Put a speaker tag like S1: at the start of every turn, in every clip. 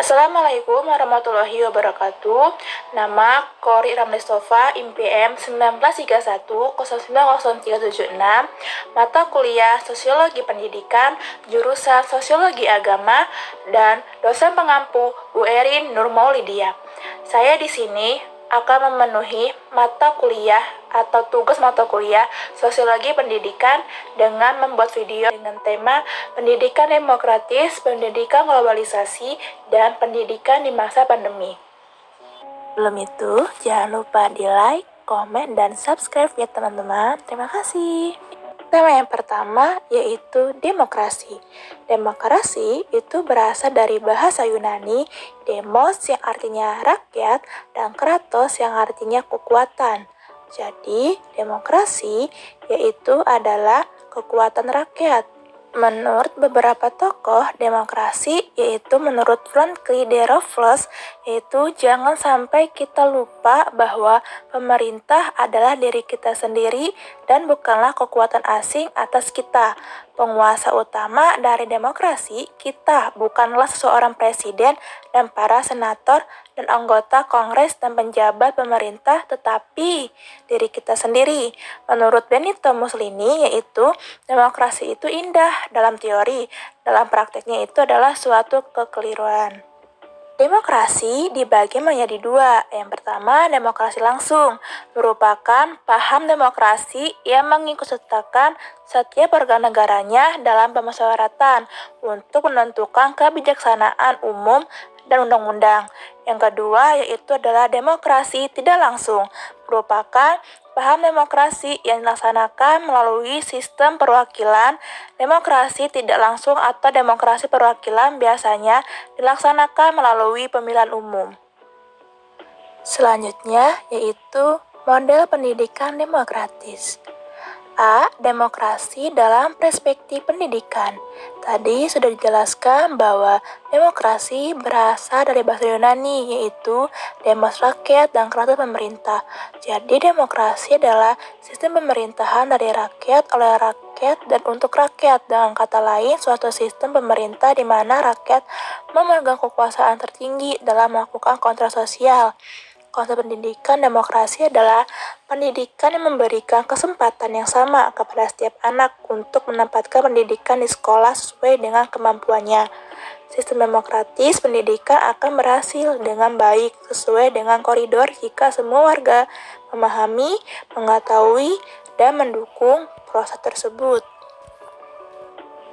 S1: Assalamualaikum warahmatullahi wabarakatuh. Nama Kori Ramlestova, IPM 1931090376, mata kuliah Sosiologi Pendidikan, jurusan Sosiologi Agama, dan dosen pengampu Bu Erin Nurmaulidia. Saya di sini akan memenuhi mata kuliah atau tugas mata kuliah Sosiologi Pendidikan dengan membuat video dengan tema Pendidikan Demokratis, Pendidikan Globalisasi, dan Pendidikan di Masa Pandemi. Belum itu, jangan lupa di like, komen, dan subscribe ya teman-teman. Terima kasih. Tema yang pertama yaitu demokrasi. Demokrasi itu berasal dari bahasa Yunani demos yang artinya rakyat dan kratos yang artinya kekuatan. Jadi, demokrasi yaitu adalah kekuatan rakyat. Menurut beberapa tokoh demokrasi, yaitu menurut Franklin D. Roosevelt, yaitu jangan sampai kita lupa bahwa pemerintah adalah diri kita sendiri dan bukanlah kekuatan asing atas kita. Penguasa utama dari demokrasi kita, bukanlah seseorang presiden dan para senator dan anggota Kongres dan penjabat pemerintah, tetapi diri kita sendiri. Menurut Benito Mussolini, yaitu demokrasi itu indah dalam teori, dalam prakteknya itu adalah suatu kekeliruan. Demokrasi dibagi menjadi dua. Yang pertama, demokrasi langsung, merupakan paham demokrasi yang mengikutsertakan setiap warga negaranya dalam pemusyawaratan untuk menentukan kebijaksanaan umum dan undang-undang. Yang kedua yaitu adalah demokrasi tidak langsung, merupakan paham demokrasi yang dilaksanakan melalui sistem perwakilan. Demokrasi tidak langsung atau demokrasi perwakilan biasanya dilaksanakan melalui pemilihan umum. Selanjutnya yaitu model pendidikan demokratis. A. Demokrasi dalam perspektif pendidikan. Tadi sudah dijelaskan bahwa demokrasi berasal dari bahasa Yunani, yaitu demos rakyat dan kratos pemerintah. Jadi demokrasi adalah sistem pemerintahan dari rakyat, oleh rakyat, dan untuk rakyat. Dengan kata lain, suatu sistem pemerintah di mana rakyat memegang kekuasaan tertinggi dalam melakukan kontrol sosial. Konsep pendidikan demokrasi adalah pendidikan yang memberikan kesempatan yang sama kepada setiap anak untuk mendapatkan pendidikan di sekolah sesuai dengan kemampuannya. Sistem demokratis pendidikan akan berhasil dengan baik sesuai dengan koridor jika semua warga memahami, mengetahui, dan mendukung proses tersebut.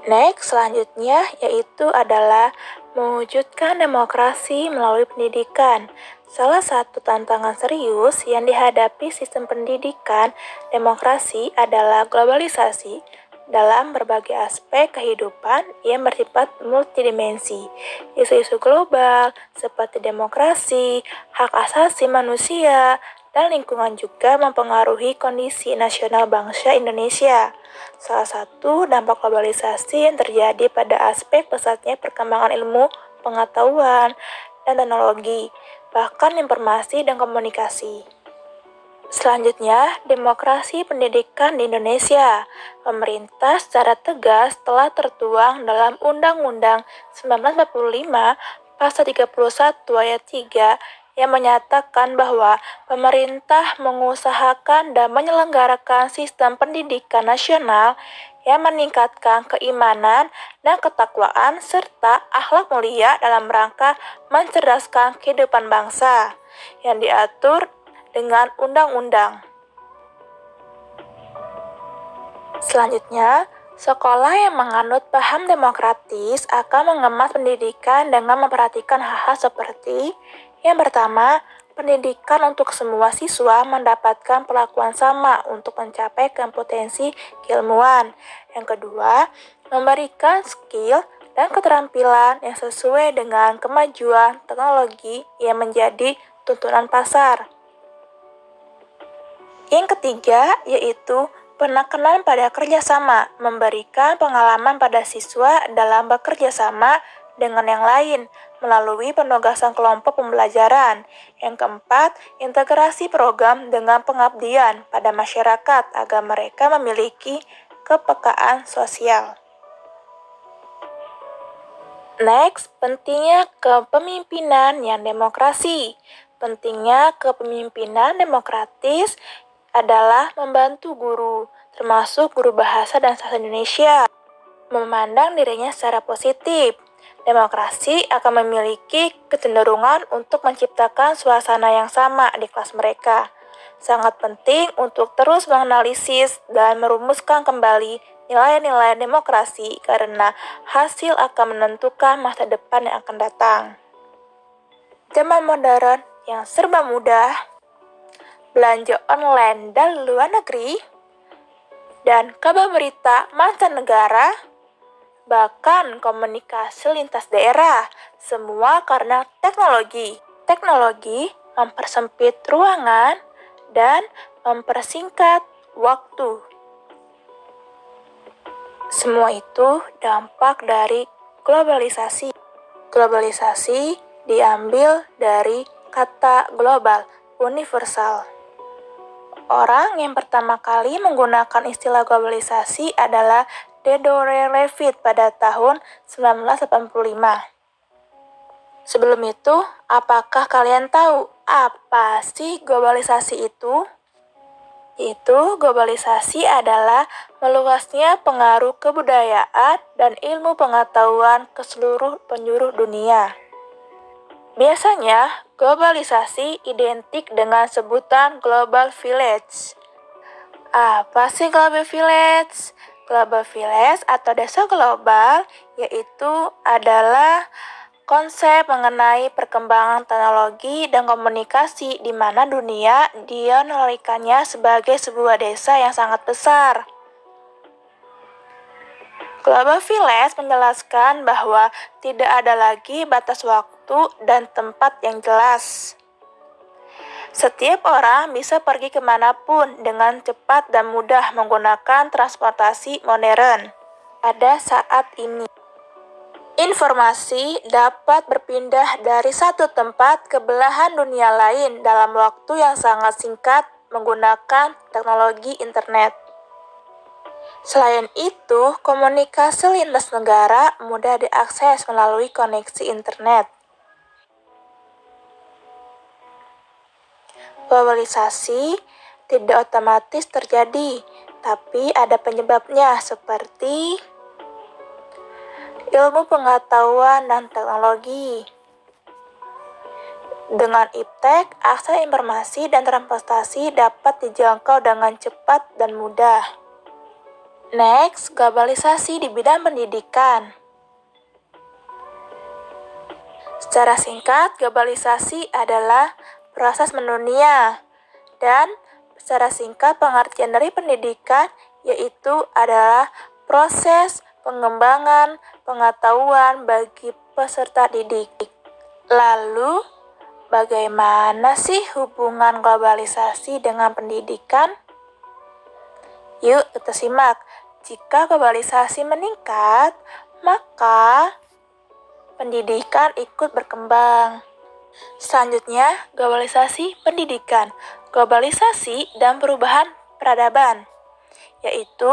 S1: Next, selanjutnya yaitu adalah mewujudkan demokrasi melalui pendidikan. Salah satu tantangan serius yang dihadapi sistem pendidikan demokrasi adalah globalisasi dalam berbagai aspek kehidupan yang bersifat multidimensi. Isu-isu global seperti demokrasi, hak asasi manusia, dan lingkungan juga mempengaruhi kondisi nasional bangsa Indonesia. Salah satu dampak globalisasi yang terjadi pada aspek pesatnya perkembangan ilmu, pengetahuan, dan teknologi, bahkan informasi dan komunikasi. Selanjutnya, demokrasi pendidikan di Indonesia. Pemerintah secara tegas telah tertuang dalam Undang-Undang 1945 Pasal 31 ayat 3 yang menyatakan bahwa pemerintah mengusahakan dan menyelenggarakan sistem pendidikan nasional yang meningkatkan keimanan dan ketakwaan serta akhlak mulia dalam rangka mencerdaskan kehidupan bangsa yang diatur dengan undang-undang. Selanjutnya, sekolah yang menganut paham demokratis akan mengemas pendidikan dengan memperhatikan hal-hal seperti yang pertama, pendidikan untuk semua siswa mendapatkan perlakuan sama untuk mencapai kompetensi keilmuan. Yang kedua, memberikan skill dan keterampilan yang sesuai dengan kemajuan teknologi yang menjadi tuntunan pasar. Yang ketiga, yaitu penekanan pada kerjasama, memberikan pengalaman pada siswa dalam bekerja sama dengan yang lain melalui penugasan kelompok pembelajaran. Yang keempat, integrasi program dengan pengabdian pada masyarakat agar mereka memiliki kepekaan sosial. Next, pentingnya kepemimpinan yang demokrasi. Pentingnya kepemimpinan demokratis adalah membantu guru, termasuk guru bahasa dan sastra Indonesia, memandang dirinya secara positif. Demokrasi akan memiliki kecenderungan untuk menciptakan suasana yang sama di kelas mereka. Sangat penting untuk terus menganalisis dan merumuskan kembali nilai-nilai demokrasi karena hasil akan menentukan masa depan yang akan datang. Zaman modern yang serba mudah, belanja online dan luar negeri, dan kabar berita mancanegara, bahkan komunikasi lintas daerah, semua karena teknologi. Teknologi mempersempit ruangan dan mempersingkat waktu. Semua itu dampak dari globalisasi. Globalisasi diambil dari kata global, universal. Orang yang pertama kali menggunakan istilah globalisasi adalah Theodore Levitt pada tahun 1985. Sebelum itu, apakah kalian tahu apa sih globalisasi itu? Yaitu globalisasi adalah meluasnya pengaruh kebudayaan dan ilmu pengetahuan ke seluruh penjuru dunia. Biasanya, globalisasi identik dengan sebutan Global Village. Apa sih Global Village? Global Village atau desa global yaitu adalah konsep mengenai perkembangan teknologi dan komunikasi di mana dunia dianalogikannya sebagai sebuah desa yang sangat besar. Global Village menjelaskan bahwa tidak ada lagi batas waktu dan tempat yang jelas. Setiap orang bisa pergi kemanapun dengan cepat dan mudah menggunakan transportasi modern. Pada saat ini, informasi dapat berpindah dari satu tempat ke belahan dunia lain dalam waktu yang sangat singkat menggunakan teknologi internet. Selain itu, komunikasi lintas negara mudah diakses melalui koneksi internet. Globalisasi tidak otomatis terjadi, tapi ada penyebabnya seperti ilmu pengetahuan dan teknologi. Dengan iptek, akses informasi dan transportasi dapat dijangkau dengan cepat dan mudah. Next, globalisasi di bidang pendidikan. Secara singkat, globalisasi adalah proses mendunia. Dan secara singkat, pengertian dari pendidikan yaitu adalah proses pengembangan pengetahuan bagi peserta didik. Lalu, bagaimana sih hubungan globalisasi dengan pendidikan? Yuk kita simak. Jika globalisasi meningkat, maka pendidikan ikut berkembang. Selanjutnya, globalisasi pendidikan, globalisasi dan perubahan peradaban, yaitu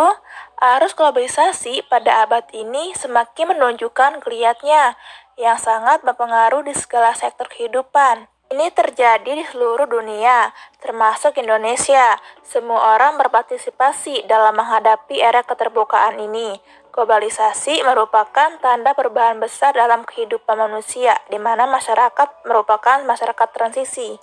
S1: arus globalisasi pada abad ini semakin menunjukkan geliatnya yang sangat berpengaruh di segala sektor kehidupan. Ini terjadi di seluruh dunia, termasuk Indonesia. Semua orang berpartisipasi dalam menghadapi era keterbukaan ini. Globalisasi merupakan tanda perubahan besar dalam kehidupan manusia, di mana masyarakat merupakan masyarakat transisi.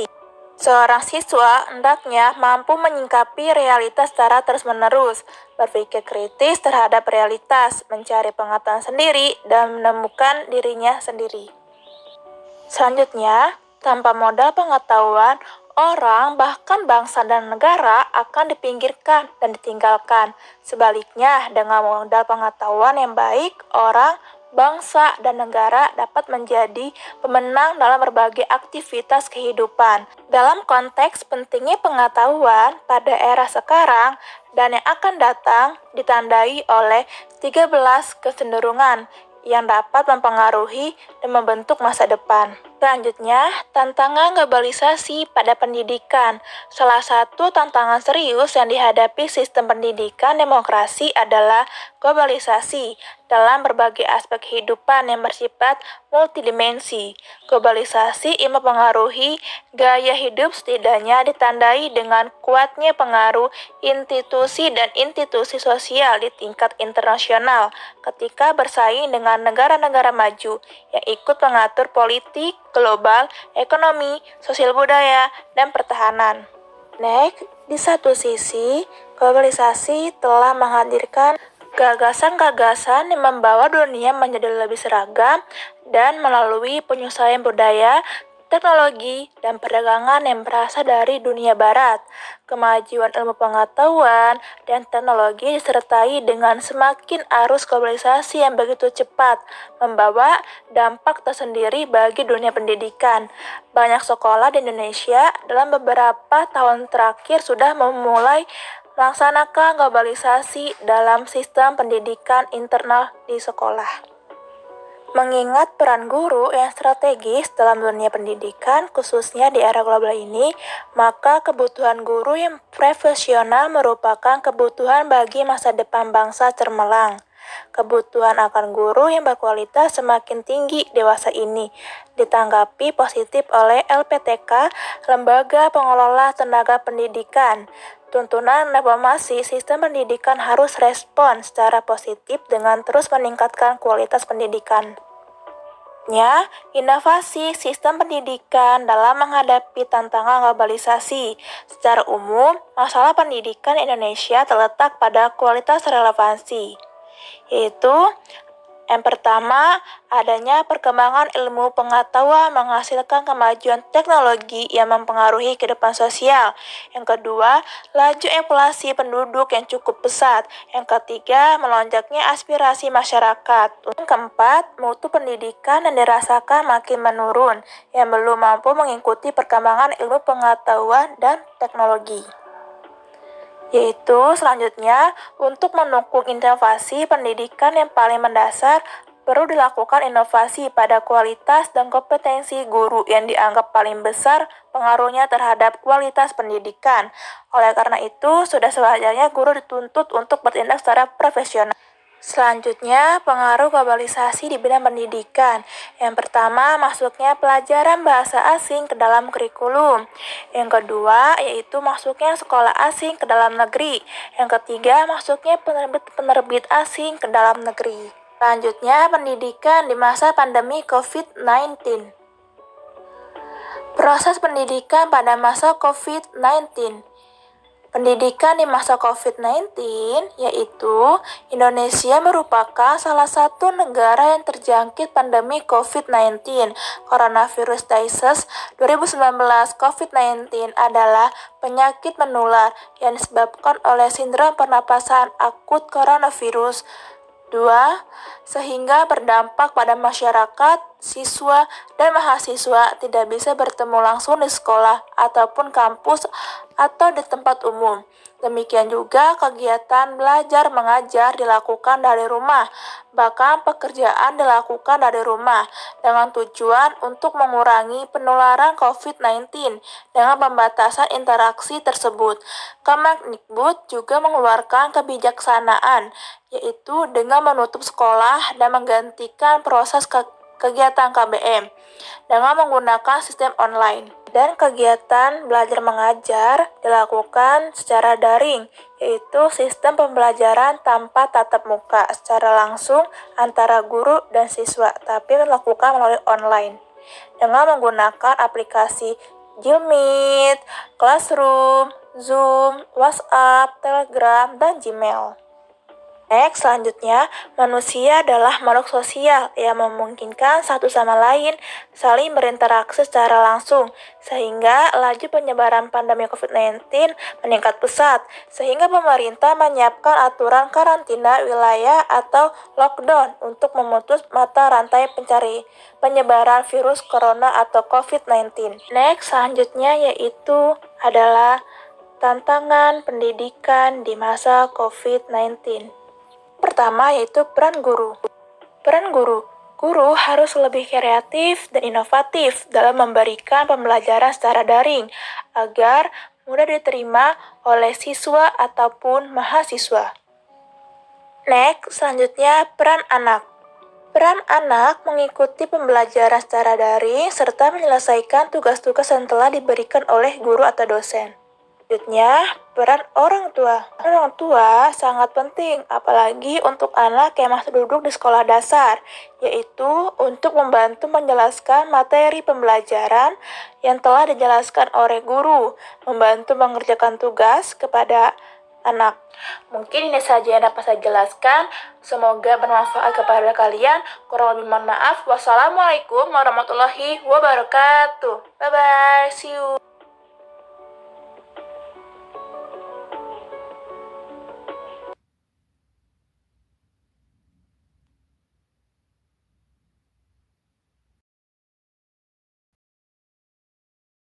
S1: Seorang siswa hendaknya mampu menyikapi realitas secara terus-menerus, berpikir kritis terhadap realitas, mencari pengetahuan sendiri, dan menemukan dirinya sendiri. Selanjutnya, tanpa modal pengetahuan, orang, bahkan bangsa dan negara akan dipinggirkan dan ditinggalkan. Sebaliknya, dengan modal pengetahuan yang baik, orang, bangsa, dan negara dapat menjadi pemenang dalam berbagai aktivitas kehidupan. Dalam konteks pentingnya pengetahuan pada era sekarang dan yang akan datang ditandai oleh 13 kecenderungan yang dapat mempengaruhi dan membentuk masa depan. Selanjutnya, tantangan globalisasi pada pendidikan. Salah satu tantangan serius yang dihadapi sistem pendidikan demokrasi adalah globalisasi dalam berbagai aspek kehidupan yang bersifat multidimensi. Globalisasi yang mempengaruhi gaya hidup setidaknya ditandai dengan kuatnya pengaruh institusi dan institusi sosial di tingkat internasional ketika bersaing dengan negara-negara maju yang ikut mengatur politik global, ekonomi, sosial budaya, dan pertahanan. Next, di satu sisi, globalisasi telah menghadirkan gagasan-gagasan yang membawa dunia menjadi lebih seragam dan melalui penyusuaian budaya, teknologi, dan perdagangan yang berasal dari dunia barat. Kemajuan ilmu pengetahuan dan teknologi disertai dengan semakin arus globalisasi yang begitu cepat, membawa dampak tersendiri bagi dunia pendidikan. Banyak sekolah di Indonesia dalam beberapa tahun terakhir sudah memulai melaksanakan globalisasi dalam sistem pendidikan internal di sekolah. Mengingat peran guru yang strategis dalam dunia pendidikan, khususnya di era global ini, maka kebutuhan guru yang profesional merupakan kebutuhan bagi masa depan bangsa cemerlang. Kebutuhan akan guru yang berkualitas semakin tinggi dewasa ini, ditanggapi positif oleh LPTK, Lembaga Pengelola Tenaga Pendidikan. Tuntunan reformasi sistem pendidikan harus respon secara positif dengan terus meningkatkan kualitas pendidikan. Inovasi sistem pendidikan dalam menghadapi tantangan globalisasi. Secara umum, masalah pendidikan Indonesia terletak pada kualitas relevansi, yaitu yang pertama, adanya perkembangan ilmu pengetahuan menghasilkan kemajuan teknologi yang mempengaruhi kehidupan sosial. Yang kedua, laju inflasi penduduk yang cukup pesat. Yang ketiga, melonjaknya aspirasi masyarakat. Yang keempat, mutu pendidikan yang dirasakan makin menurun, yang belum mampu mengikuti perkembangan ilmu pengetahuan dan teknologi. Yaitu selanjutnya, untuk mendukung inovasi pendidikan yang paling mendasar, perlu dilakukan inovasi pada kualitas dan kompetensi guru yang dianggap paling besar pengaruhnya terhadap kualitas pendidikan. Oleh karena itu, sudah sewajarnya guru dituntut untuk bertindak secara profesional. Selanjutnya, pengaruh globalisasi di bidang pendidikan. Yang pertama, masuknya pelajaran bahasa asing ke dalam kurikulum. Yang kedua, yaitu masuknya sekolah asing ke dalam negeri. Yang ketiga, masuknya penerbit asing ke dalam negeri. Selanjutnya, pendidikan di masa pandemi COVID-19. Proses pendidikan pada masa COVID-19. Pendidikan di masa COVID-19, yaitu Indonesia merupakan salah satu negara yang terjangkit pandemi COVID-19. Coronavirus Disease 2019 COVID-19 adalah penyakit menular yang disebabkan oleh sindrom pernapasan akut coronavirus 2, sehingga berdampak pada masyarakat, siswa, dan mahasiswa tidak bisa bertemu langsung di sekolah ataupun kampus atau di tempat umum. Demikian juga kegiatan belajar mengajar dilakukan dari rumah, bahkan pekerjaan dilakukan dari rumah dengan tujuan untuk mengurangi penularan COVID-19 dengan pembatasan interaksi tersebut. Kemendikbud juga mengeluarkan kebijaksanaan, yaitu dengan menutup sekolah dan menggantikan proses kegiatan KBM dengan menggunakan sistem online. Dan kegiatan belajar mengajar dilakukan secara daring, yaitu sistem pembelajaran tanpa tatap muka secara langsung antara guru dan siswa, tapi dilakukan melalui online dengan menggunakan aplikasi Jilmeet, Classroom, Zoom, WhatsApp, Telegram, dan Gmail. Next, selanjutnya, manusia adalah makhluk sosial yang memungkinkan satu sama lain saling berinteraksi secara langsung, sehingga laju penyebaran pandemi COVID-19 meningkat pesat, sehingga pemerintah menyiapkan aturan karantina wilayah atau lockdown untuk memutus mata rantai penyebaran virus corona atau COVID-19. Next, selanjutnya yaitu adalah tantangan pendidikan di masa COVID-19. Pertama yaitu peran guru. Peran guru. Guru harus lebih kreatif dan inovatif dalam memberikan pembelajaran secara daring agar mudah diterima oleh siswa ataupun mahasiswa. Next, selanjutnya peran anak. Peran anak mengikuti pembelajaran secara daring serta menyelesaikan tugas-tugas yang telah diberikan oleh guru atau dosen. Selanjutnya, peran orang tua. Orang tua sangat penting, apalagi untuk anak yang masih duduk di sekolah dasar, yaitu untuk membantu menjelaskan materi pembelajaran yang telah dijelaskan oleh guru, membantu mengerjakan tugas kepada anak. Mungkin ini saja yang dapat saya jelaskan. Semoga bermanfaat kepada kalian. Kurang lebih mohon maaf. Wassalamualaikum warahmatullahi wabarakatuh. Bye-bye. See you.